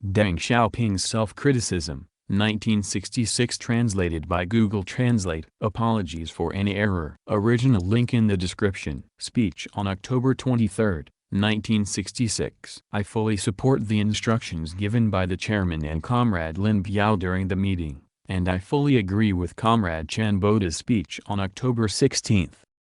Deng Xiaoping's Self-Criticism, 1966, translated by Google Translate. Apologies for any error. Original link in the description. Speech on October 23, 1966. I fully support the instructions given by the chairman and Comrade Lin Biao during the meeting, and I fully agree with Comrade Chan Boda's speech on October 16.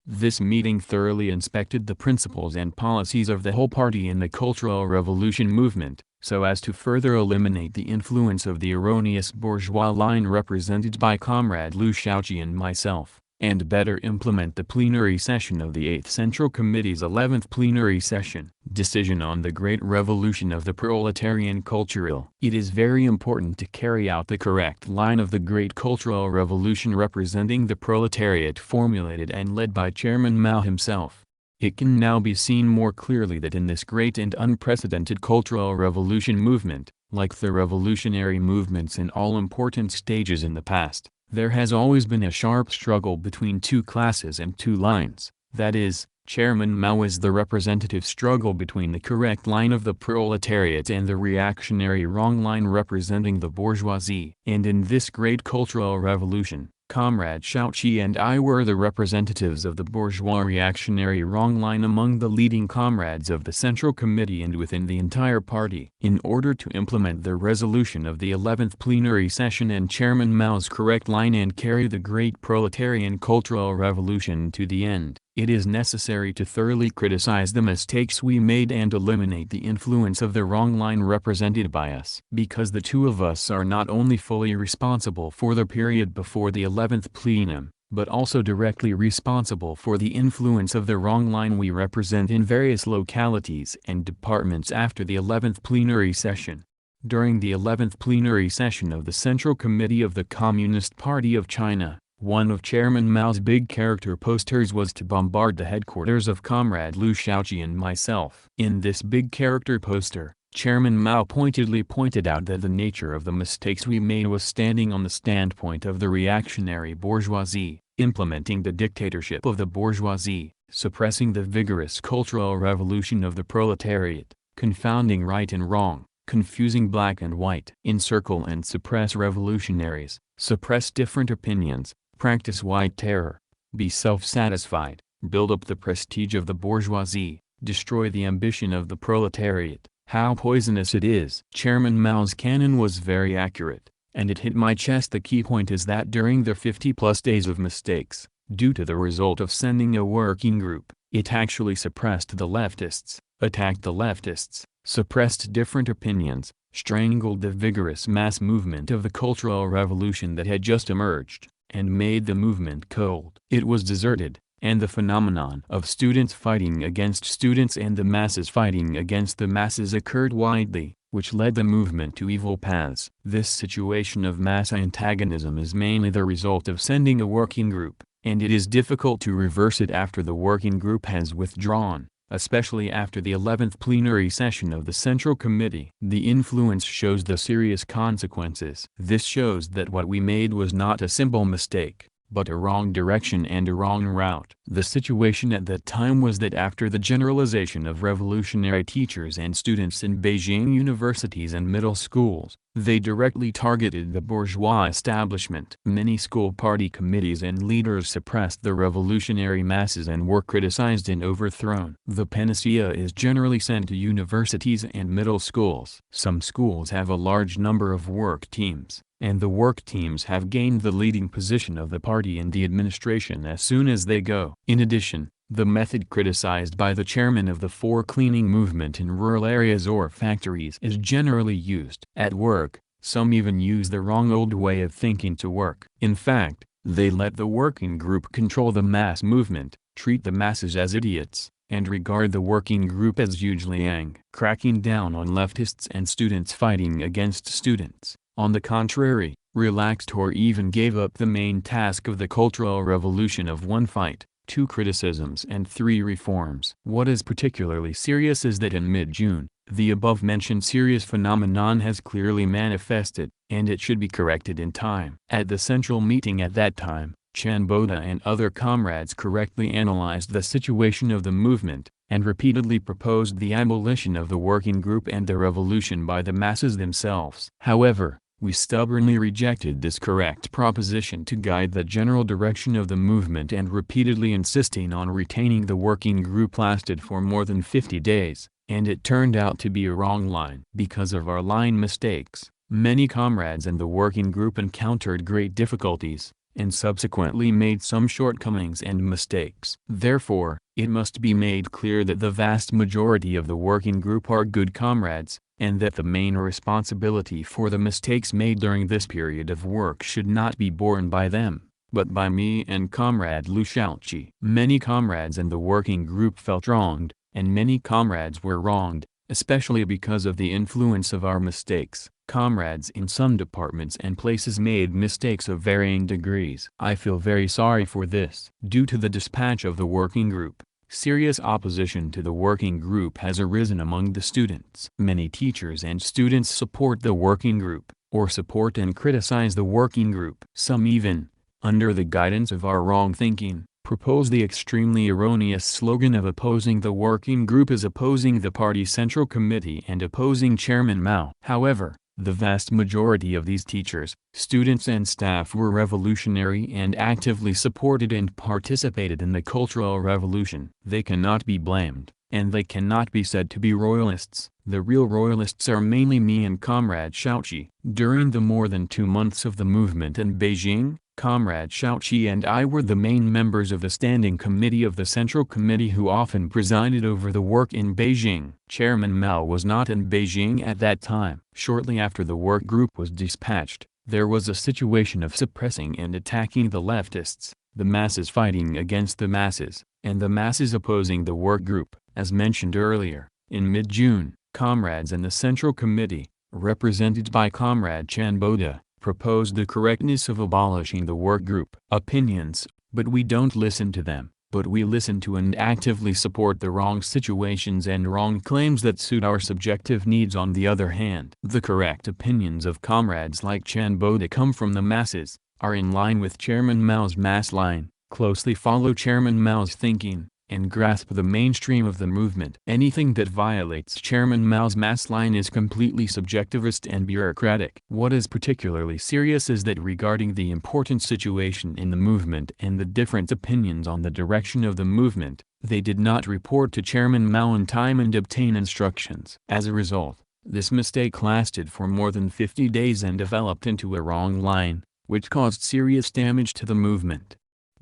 This meeting thoroughly inspected the principles and policies of the whole party in the Cultural Revolution movement, so as to further eliminate the influence of the erroneous bourgeois line represented by Comrade Liu Shao-chi and myself, and better implement the plenary session of the 8th Central Committee's 11th plenary session. Decision on the Great Revolution of the Proletarian Culture. It is very important to carry out the correct line of the Great Cultural Revolution representing the proletariat, formulated and led by Chairman Mao himself. It can now be seen more clearly that in this great and unprecedented cultural revolution movement, like the revolutionary movements in all important stages in the past, there has always been a sharp struggle between two classes and two lines. That is, Chairman Mao is the representative struggle between the correct line of the proletariat and the reactionary wrong line representing the bourgeoisie. And in this great cultural revolution, Comrade Xiaochi and I were the representatives of the bourgeois reactionary wrong line among the leading comrades of the Central Committee and within the entire party. In order to implement the resolution of the 11th plenary session and Chairman Mao's correct line and carry the great proletarian cultural revolution to the end, it is necessary to thoroughly criticize the mistakes we made and eliminate the influence of the wrong line represented by us. Because the two of us are not only fully responsible for the period before the 11th plenum, but also directly responsible for the influence of the wrong line we represent in various localities and departments after the 11th plenary session. During the 11th plenary session of the Central Committee of the Communist Party of China, one of Chairman Mao's big character posters was to bombard the headquarters of Comrade Liu Shao-chi and myself. In this big character poster, Chairman Mao pointedly pointed out that the nature of the mistakes we made was standing on the standpoint of the reactionary bourgeoisie, implementing the dictatorship of the bourgeoisie, suppressing the vigorous cultural revolution of the proletariat, confounding right and wrong, confusing black and white, encircle and suppress revolutionaries, suppress different opinions, practice white terror, be self-satisfied, build up the prestige of the bourgeoisie, destroy the ambition of the proletariat. How poisonous it is! Chairman Mao's cannon was very accurate, and it hit my chest. The key point is that during the 50-plus days of mistakes, due to the result of sending a working group, it actually suppressed the leftists, attacked the leftists, suppressed different opinions, strangled the vigorous mass movement of the cultural revolution that had just emerged, and made the movement cold. It was deserted, and the phenomenon of students fighting against students and the masses fighting against the masses occurred widely, which led the movement to evil paths. This situation of mass antagonism is mainly the result of sending a working group, and it is difficult to reverse it after the working group has withdrawn, especially after the 11th plenary session of the Central Committee. The influence shows the serious consequences. This shows that what we made was not a simple mistake, but a wrong direction and a wrong route. The situation at that time was that after the generalization of revolutionary teachers and students in Beijing universities and middle schools, they directly targeted the bourgeois establishment. Many school party committees and leaders suppressed the revolutionary masses and were criticized and overthrown. The panacea is generally sent to universities and middle schools. Some schools have a large number of work teams, and the work teams have gained the leading position of the party in the administration as soon as they go. In addition, the method criticized by the chairman of the floor-cleaning movement in rural areas or factories is generally used. At work, some even use the wrong old way of thinking to work. In fact, they let the working group control the mass movement, treat the masses as idiots, and regard the working group as Yang, cracking down on leftists and students fighting against students. On the contrary, relaxed or even gave up the main task of the cultural revolution of 1 fight, 2 criticisms and 3 reforms. What is particularly serious is that in mid-June, the above-mentioned serious phenomenon has clearly manifested, and it should be corrected in time. At the central meeting at that time, Chan Boda and other comrades correctly analyzed the situation of the movement, and repeatedly proposed the abolition of the working group and the revolution by the masses themselves. However, we stubbornly rejected this correct proposition to guide the general direction of the movement, and repeatedly insisting on retaining the working group lasted for more than 50 days, and it turned out to be a wrong line. Because of our line mistakes, many comrades in the working group encountered great difficulties, and subsequently made some shortcomings and mistakes. Therefore, it must be made clear that the vast majority of the working group are good comrades, and that the main responsibility for the mistakes made during this period of work should not be borne by them, but by me and comrade Liu Shao-chi. Many comrades in the working group felt wronged, and many comrades were wronged, especially because of the influence of our mistakes. Comrades in some departments and places made mistakes of varying degrees. I feel very sorry for this. Due to the dispatch of the working group, serious opposition to the working group has arisen among the students. Many teachers and students support the working group, or support and criticize the working group. Some even, under the guidance of our wrong thinking, propose the extremely erroneous slogan of opposing the working group as opposing the party central committee and opposing Chairman Mao. However, the vast majority of these teachers, students and staff were revolutionary and actively supported and participated in the Cultural Revolution. They cannot be blamed, and they cannot be said to be royalists. The real royalists are mainly me and Comrade Xiaochi. During the more than 2 months of the movement in Beijing, Comrade Xiaochi and I were the main members of the Standing Committee of the Central Committee who often presided over the work in Beijing. Chairman Mao was not in Beijing at that time. Shortly after the work group was dispatched, there was a situation of suppressing and attacking the leftists, the masses fighting against the masses, and the masses opposing the work group. As mentioned earlier, in mid-June, comrades in the Central Committee, represented by Comrade Chanboda, proposed the correctness of abolishing the work group. Opinions, but we don't listen to them, but we listen to and actively support the wrong situations and wrong claims that suit our subjective needs. On the other hand, the correct opinions of comrades like Chanboda come from the masses, are in line with Chairman Mao's mass line, closely follow Chairman Mao's thinking, and grasp the mainstream of the movement. Anything that violates Chairman Mao's mass line is completely subjectivist and bureaucratic. What is particularly serious is that regarding the important situation in the movement and the different opinions on the direction of the movement, they did not report to Chairman Mao in time and obtain instructions. As a result, this mistake lasted for more than 50 days and developed into a wrong line, which caused serious damage to the movement.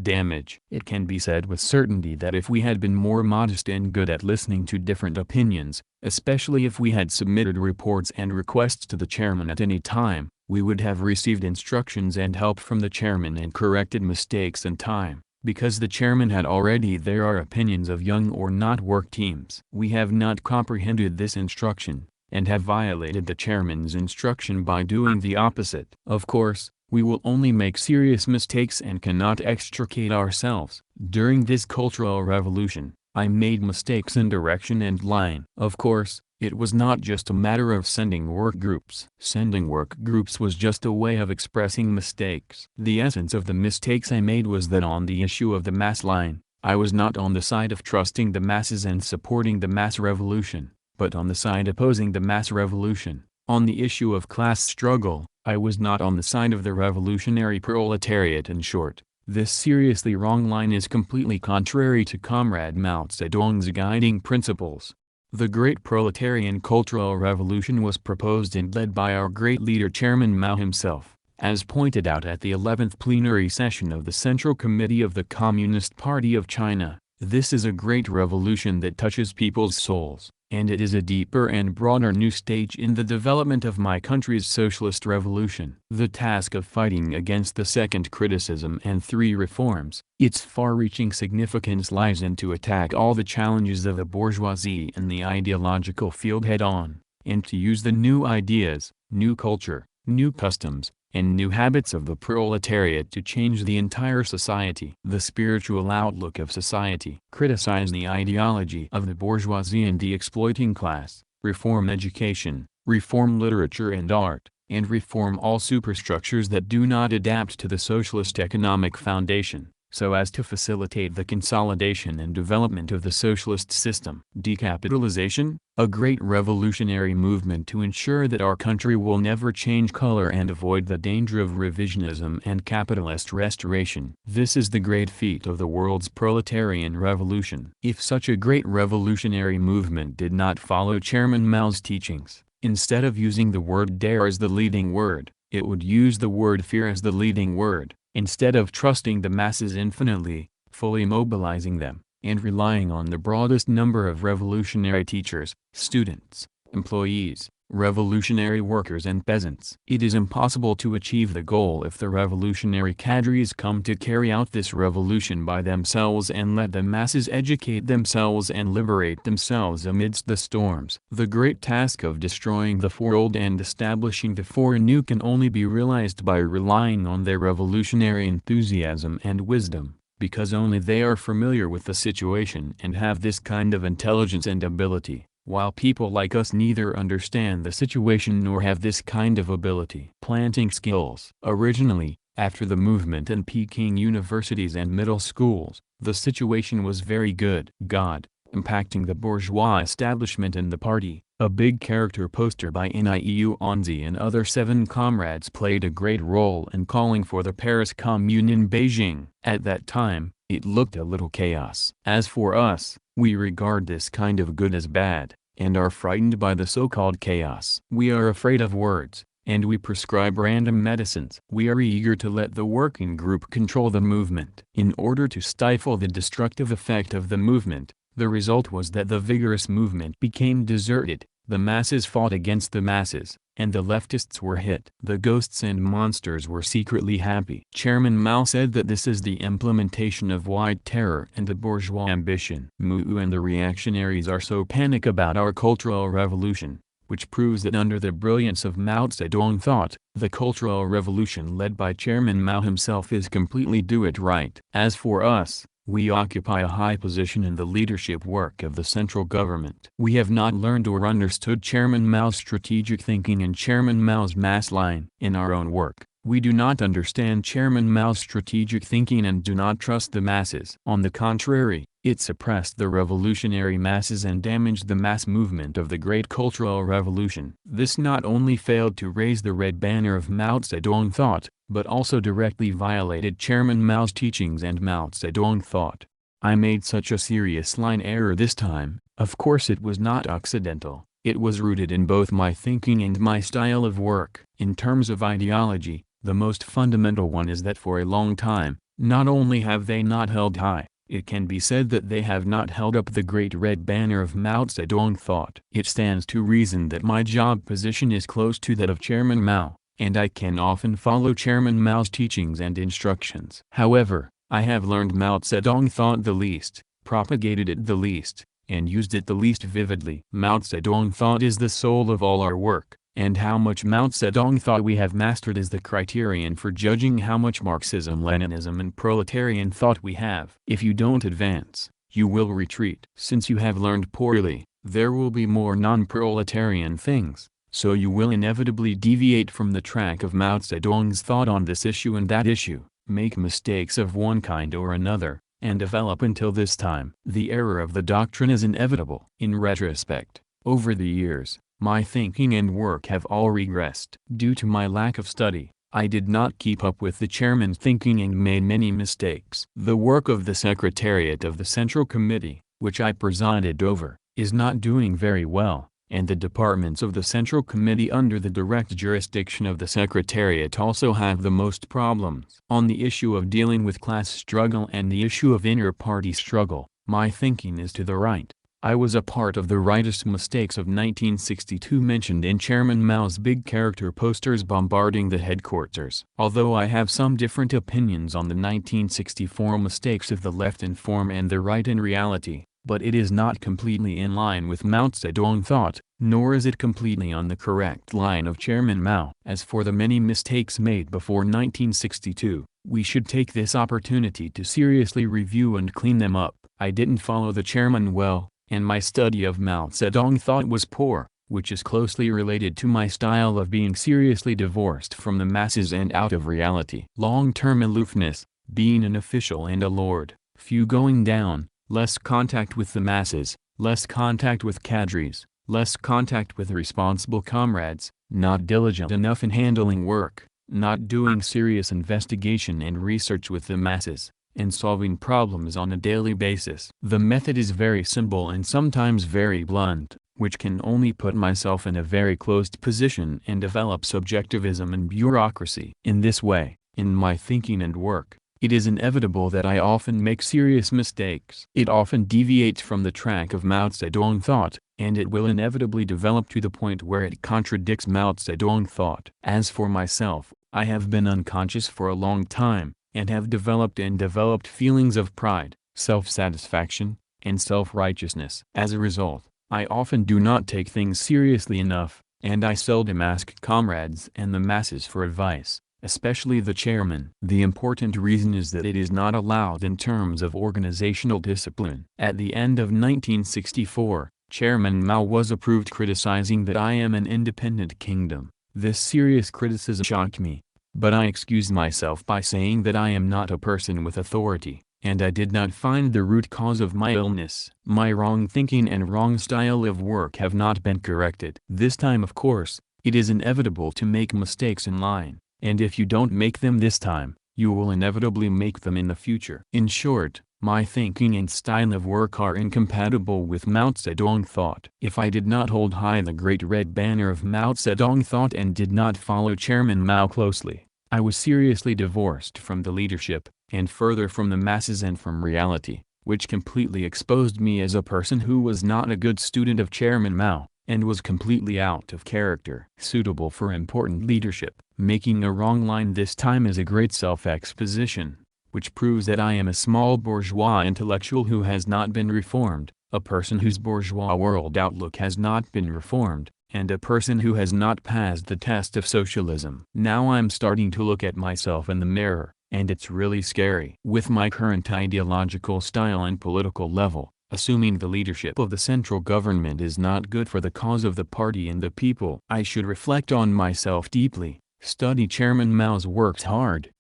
Damage. It can be said with certainty that if we had been more modest and good at listening to different opinions, especially if we had submitted reports and requests to the chairman at any time, we would have received instructions and help from the chairman and corrected mistakes in time, because the chairman had already there are opinions of young or not work teams. We have not comprehended this instruction, and have violated the chairman's instruction by doing the opposite. Of course, we will only make serious mistakes and cannot extricate ourselves. During this cultural revolution, I made mistakes in direction and line. Of course, it was not just a matter of sending work groups. Sending work groups was just a way of expressing mistakes. The essence of the mistakes I made was that on the issue of the mass line, I was not on the side of trusting the masses and supporting the mass revolution, but on the side opposing the mass revolution. On the issue of class struggle, I was not on the side of the revolutionary proletariat. In short, this seriously wrong line is completely contrary to Comrade Mao Zedong's guiding principles. The great proletarian cultural revolution was proposed and led by our great leader Chairman Mao himself, as pointed out at the 11th plenary session of the Central Committee of the Communist Party of China. This is a great revolution that touches people's souls, and it is a deeper and broader new stage in the development of my country's socialist revolution. The task of fighting against the second criticism and 3 reforms, its far-reaching significance lies in to attack all the challenges of the bourgeoisie in the ideological field head-on, and to use the new ideas, new culture, new customs, and new habits of the proletariat to change the entire society. The spiritual outlook of society. Criticize the ideology of the bourgeoisie and the exploiting class, reform education, reform literature and art, and reform all superstructures that do not adapt to the socialist economic foundation. so as to facilitate the consolidation and development of the socialist system. Decapitalization, a great revolutionary movement to ensure that our country will never change color and avoid the danger of revisionism and capitalist restoration. This is the great feat of the world's proletarian revolution. If such a great revolutionary movement did not follow Chairman Mao's teachings, instead of using the word dare as the leading word, it would use the word fear as the leading word. Instead of trusting the masses infinitely, fully mobilizing them, and relying on the broadest number of revolutionary teachers, students, employees, revolutionary workers and peasants. It is impossible to achieve the goal if the revolutionary cadres come to carry out this revolution by themselves and let the masses educate themselves and liberate themselves amidst the storms. The great task of destroying the four old and establishing the four new can only be realized by relying on their revolutionary enthusiasm and wisdom, because only they are familiar with the situation and have this kind of intelligence and ability, while people like us neither understand the situation nor have this kind of ability. Planting skills. Originally, after the movement in Peking universities and middle schools, the situation was very good. God, impacting the bourgeois establishment and the party, a big character poster by Liu Onzi and other 7 comrades played a great role in calling for the Paris Commune in Beijing. At that time, it looked a little chaos. As for us, we regard this kind of good as bad, and are frightened by the so-called chaos. We are afraid of words, and we prescribe random medicines. We are eager to let the working group control the movement. In order to stifle the destructive effect of the movement, the result was that the vigorous movement became deserted, the masses fought against the masses, and the leftists were hit. The ghosts and monsters were secretly happy. Chairman Mao said that this is the implementation of white terror and the bourgeois ambition. Mu and the reactionaries are so panic about our cultural revolution, which proves that under the brilliance of Mao Zedong thought, the cultural revolution led by Chairman Mao himself is completely do it right. As for us, we occupy a high position in the leadership work of the central government. We have not learned or understood Chairman Mao's strategic thinking and Chairman Mao's mass line. In our own work, we do not understand Chairman Mao's strategic thinking and do not trust the masses. On the contrary, it suppressed the revolutionary masses and damaged the mass movement of the great cultural revolution. This not only failed to raise the red banner of Mao Zedong thought, but also directly violated Chairman Mao's teachings and Mao Zedong thought. I made such a serious line error this time. Of course it was not accidental. It was rooted in both my thinking and my style of work. In terms of ideology, the most fundamental one is that for a long time, not only have they not held high, it can be said that they have not held up the great red banner of Mao Zedong thought. It stands to reason that my job position is close to that of Chairman Mao, and I can often follow Chairman Mao's teachings and instructions. However, I have learned Mao Zedong thought the least, propagated it the least, and used it the least vividly. Mao Zedong thought is the soul of all our work, and how much Mao Zedong thought we have mastered is the criterion for judging how much Marxism, Leninism and proletarian thought we have. If you don't advance, you will retreat. Since you have learned poorly, there will be more non-proletarian things, so you will inevitably deviate from the track of Mao Zedong's thought on this issue and that issue, make mistakes of one kind or another, and develop until this time. The error of the doctrine is inevitable. In retrospect, over the years, my thinking and work have all regressed. Due to my lack of study, I did not keep up with the chairman's thinking and made many mistakes. The work of the Secretariat of the Central Committee, which I presided over, is not doing very well, and the departments of the Central Committee under the direct jurisdiction of the Secretariat also have the most problems. On the issue of dealing with class struggle and the issue of inter-party struggle, my thinking is to the right. I was a part of the rightist mistakes of 1962 mentioned in Chairman Mao's big character posters bombarding the headquarters. Although I have some different opinions on the 1964 mistakes of the left in form and the right in reality, but it is not completely in line with Mao Zedong thought, nor is it completely on the correct line of Chairman Mao. As for the many mistakes made before 1962, we should take this opportunity to seriously review and clean them up. I didn't follow the chairman well, and my study of Mao Zedong thought was poor, which is closely related to my style of being seriously divorced from the masses and out of reality. Long-term aloofness, being an official and a lord, few going down, less contact with the masses, less contact with cadres, less contact with responsible comrades, not diligent enough in handling work, not doing serious investigation and research with the masses, and solving problems on a daily basis. The method is very simple and sometimes very blunt, which can only put myself in a very closed position and develop subjectivism and bureaucracy. In this way, in my thinking and work, it is inevitable that I often make serious mistakes. It often deviates from the track of Mao Zedong thought, and it will inevitably develop to the point where it contradicts Mao Zedong thought. As for myself, I have been unconscious for a long time, and have developed feelings of pride, self-satisfaction, and self-righteousness. As a result, I often do not take things seriously enough, and I seldom ask comrades and the masses for advice, especially the chairman. The important reason is that it is not allowed in terms of organizational discipline. At the end of 1964, Chairman Mao was approved criticizing that I am an independent kingdom. This serious criticism shocked me, but I excused myself by saying that I am not a person with authority, and I did not find the root cause of my illness. My wrong thinking and wrong style of work have not been corrected. This time, of course, it is inevitable to make mistakes in line, and if you don't make them this time, you will inevitably make them in the future. In short, my thinking and style of work are incompatible with Mao Zedong thought. If I did not hold high the great red banner of Mao Zedong thought and did not follow Chairman Mao closely, I was seriously divorced from the leadership, and further from the masses and from reality, which completely exposed me as a person who was not a good student of Chairman Mao, and was completely out of character. Suitable for important leadership, making a wrong line this time is a great self-exposition, which proves that I am a small bourgeois intellectual who has not been reformed, a person whose bourgeois world outlook has not been reformed, and a person who has not passed the test of socialism. Now I'm starting to look at myself in the mirror, and it's really scary. With my current ideological style and political level, assuming the leadership of the central government is not good for the cause of the party and the people, I should reflect on myself deeply, study Chairman Mao's work hard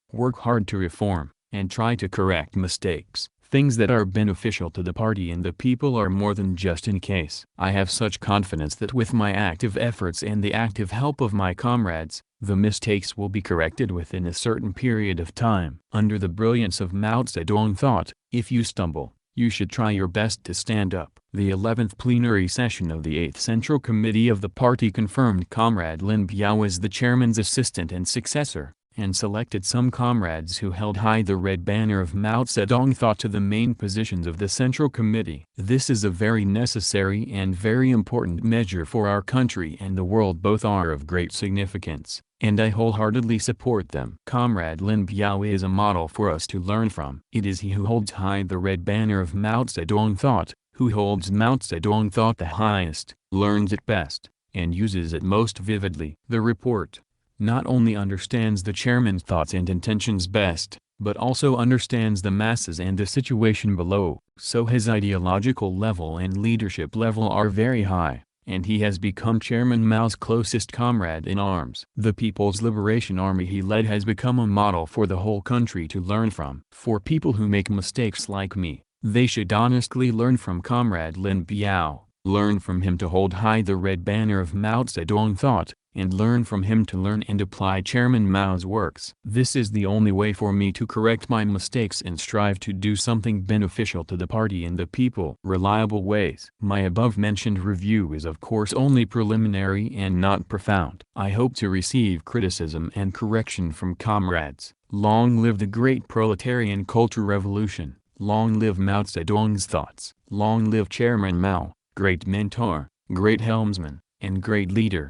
to reform, and try to correct mistakes. Things that are beneficial to the party and the people are more than just in case. I have such confidence that with my active efforts and the active help of my comrades, the mistakes will be corrected within a certain period of time. Under the brilliance of Mao Zedong thought, if you stumble, you should try your best to stand up. The 11th plenary session of the 8th Central Committee of the party confirmed Comrade Lin Biao as the chairman's assistant and successor, and selected some comrades who held high the red banner of Mao Zedong thought to the main positions of the Central Committee. This is a very necessary and very important measure for our country and the world. Both are of great significance, and I wholeheartedly support them. Comrade Lin Biao is a model for us to learn from. It is he who holds high the red banner of Mao Zedong thought, who holds Mao Zedong thought the highest, learns it best, and uses it most vividly. The report not only understands the chairman's thoughts and intentions best, but also understands the masses and the situation below. So his ideological level and leadership level are very high, and he has become Chairman Mao's closest comrade in arms. The People's Liberation Army he led has become a model for the whole country to learn from. For people who make mistakes like me, they should honestly learn from Comrade Lin Biao, learn from him to hold high the red banner of Mao Zedong thought, and learn from him to learn and apply Chairman Mao's works. This is the only way for me to correct my mistakes and strive to do something beneficial to the party and the people. Reliable ways. My above-mentioned review is of course only preliminary and not profound. I hope to receive criticism and correction from comrades. Long live the great proletarian culture revolution. Long live Mao Zedong's thoughts. Long live Chairman Mao, great mentor, great helmsman, and great leader.